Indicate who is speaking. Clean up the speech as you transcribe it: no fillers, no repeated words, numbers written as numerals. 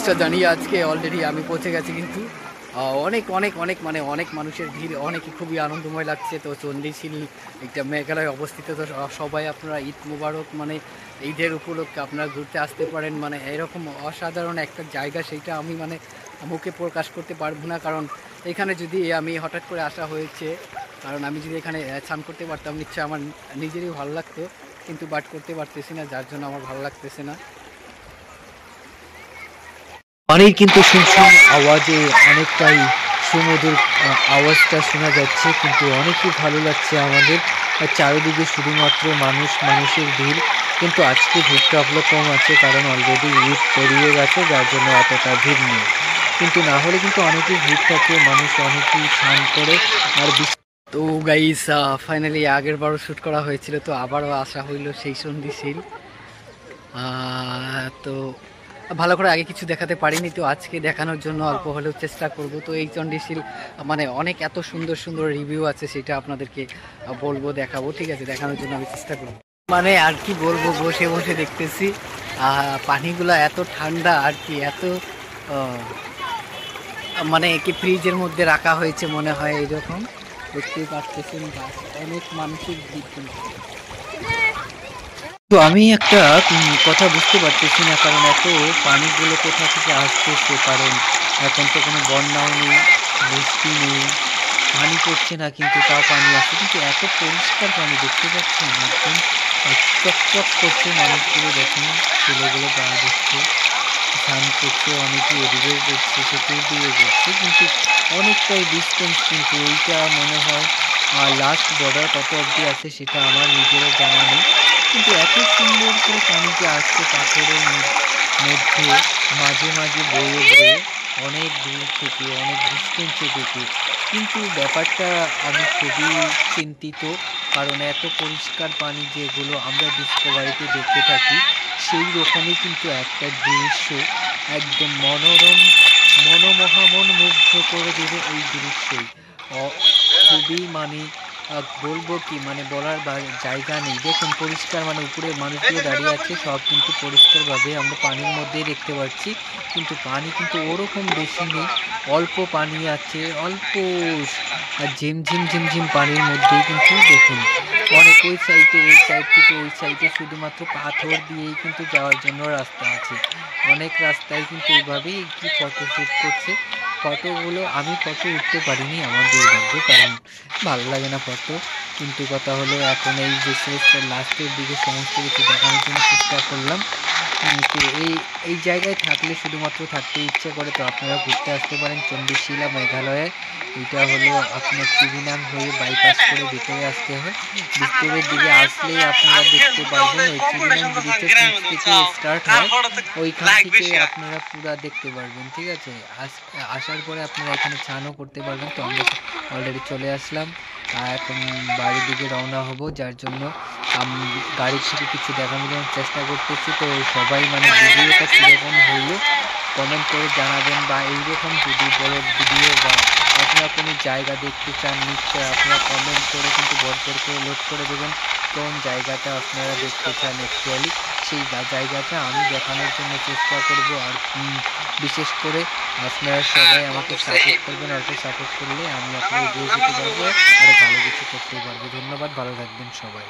Speaker 1: অ্যাড্রেসটা জানিয়ে আজকে অলরেডি আমি পৌঁছে গেছি, কিন্তু অনেক অনেক অনেক মানে অনেক মানুষের ভিড়, অনেকই খুবই আনন্দময় লাগছে। তো চণ্ডীশীল একটা মেঘালয়ে অবস্থিত, তো সবাই আপনারা ঈদ মুবারক, মানে ঈদের উপলক্ষে আপনারা ঘুরতে আসতে পারেন। মানে এরকম অসাধারণ একটা জায়গা, সেইটা আমি মানে মুখে প্রকাশ করতে পারবো না, কারণ এখানে যদি আমি হঠাৎ করে আসা হয়েছে, কারণ আমি যদি এখানে স্নান করতে পারতাম নিশ্চয়ই আমার নিজেরই ভালো লাগতো, কিন্তু বাট করতে পারতেছি না, যার জন্য আমার ভালো লাগতেছে না। পানির কিন্তু শুনশুন আওয়াজে অনেকটাই সুমধুর আওয়াজটা শোনা যাচ্ছে, কিন্তু অনেকই ভালো লাগছে আমাদের। চারিদিকে শুধুমাত্র মানুষ, মানুষের ভিড়, কিন্তু আজকে ভিড়টা আপনার কম আছে, কারণ অলরেডি ঈদ পেরিয়ে গেছে, যার জন্য এতটা ভিড় নেই। কিন্তু না হলে কিন্তু অনেকেই ভিড় থাকে, মানুষ অনেকেই স্নান করে। আর তো গাইস, ফাইনালি আগের বারও শ্যুট করা হয়েছিল, তো আবারও আসা হইল সেই সন্ধিশীল। তো ভালো করে আগে কিছু দেখাতে পারিনি, তো আজকে দেখানোর জন্য অল্প হলেও চেষ্টা করব। তো এই চণ্ডীশীল মানে অনেক এত সুন্দর সুন্দর রিভিউ আছে, সেটা আপনাদেরকে বলবো, দেখাবো, ঠিক আছে? দেখানোর জন্য আমি চেষ্টা করব। মানে আর কি বলবো, বসে বসে দেখতেছি পানিগুলো এত ঠান্ডা, আর কি এত মানে কি ফ্রিজের মধ্যে রাখা হয়েছে মনে হয়, এইরকম দেখতেই পাচ্ছেন। অনেক মানুষের ভিড় কিন্তু। তো আমি একটা কথা বুঝতে পারতেছি না, কারণ এত পানিগুলো কোথা থেকে আসতেছে, কারণ এখন তো কোনো বন্যাও নেই, বৃষ্টি নেই, পানি পড়ছে না, কিন্তু তাও পানি আসছে, কিন্তু এত পরিষ্কার পানি দেখতে পাচ্ছেন, একদম চকচক করছে। মানুষগুলো দেখেন, ছেলেগুলো গা দিচ্ছে, স্নান করছে, অনেকে এদিকেও করছে, চতুর্দিকে করছে, কিন্তু অনেকটাই ডিস্টেন্স, কিন্তু এইটা মনে হয় লাস্ট বর্ডার কত অবধি আছে সেটা আমার নিজেরও জানা নেই, কিন্তু এত সুন্দর করে পানিতে আসছে পাথরের মধ্যে, মাঝে মাঝে বয়ে বয়ে অনেক দূর থেকে, অনেক ডিস্টেন্সে থেকে। কিন্তু ব্যাপারটা আমি খুবই চিন্তিত, কারণ এত পরিষ্কার পানি যেগুলো আমরা ডিসকভারিতে দেখে থাকি, সেই রকমই কিন্তু একটা দৃশ্য, একদম মনোরম, মনোমোহা, মন মুগ্ধ করে দেবে এই দৃশ্যই। খুবই মানে বলবো কি, মানে বলার জায়গা নেই। দেখুন পরিষ্কার, মানে উপরে মানুষগুলো দাঁড়িয়ে আছে, সব কিন্তু পরিষ্কারভাবে আমরা পানির মধ্যেই দেখতে পাচ্ছি, কিন্তু পানি কিন্তু ওরকম বেশি নেই, অল্প পানি আছে, অল্প ঝিমঝিম ঝিমঝিম পানির মধ্যেই। কিন্তু দেখুন অনেক ওই সাইডে, এই সাইড থেকে ওই সাইডে শুধুমাত্র পাথর দিয়েই কিন্তু যাওয়ার জন্য রাস্তা আছে। অনেক রাস্তায় কিন্তু এইভাবেই কি ফটো শ্যুট করছে। ফটোগুলো আমি ফটো উঠতে পারিনি, আমার দুর্ভাগ্য, কারণ ভালো লাগে না ফটো। কিন্তু কথা হলো, এখন এই যে শেষের লাস্টের দিকে সমস্ত কিছু দেখানোর জন্য চেষ্টা করলাম। তো এই জায়গায় থাকলে শুধুমাত্র থাকতে ইচ্ছে করে, তো আপনারা ঘুরতে আসতে পারেন চণ্ডীশিলা মেঘালয়ে। এটা হলো আপনার চিভিনাং হয়ে বাইপাস করে ভেতরে আসতে হয়। ভিতরের দিকে আসলেই আপনারা দেখতে পারবেন ওই চিভিনাং ব্রিজের নিচ থেকে স্টার্ট হয়, ওইখান থেকে আপনারা পুরা দেখতে পারবেন, ঠিক আছে? আসার পরে আপনারা এখানে স্নানও করতে পারবেন। তো আমরা অলরেডি চলে আসলাম, এখন বাড়ির দিকে রওনা হব, যার জন্য আমি গাড়ির থেকে কিছু দেখানোর জন্য চেষ্টা করতেছি। তো সবাই মানে ভিডিওটা কীরকম হইলো কমেন্ট করে জানাবেন, বা এইরকম যদি বড় ভিডিও বা আপনারা কোনো জায়গা দেখতে চান, নিশ্চয়ই আপনারা কমেন্ট করে কিন্তু ভরপুর করে লোড করে দেবেন কোন জায়গাটা আপনারা দেখতে চান। অ্যাকচুয়ালি সেই জায়গাটা আমি দেখানোর জন্য চেষ্টা করব। আর বিশেষ করে আপনারা সবাই আমাকে সাপোর্ট করবেন, অল্প সাপোর্ট করলে আমি আপনাদের এগিয়ে যেতে পারবো, আরও ভালো কিছু করতে পারবো। ধন্যবাদ, ভালো থাকবেন সবাই।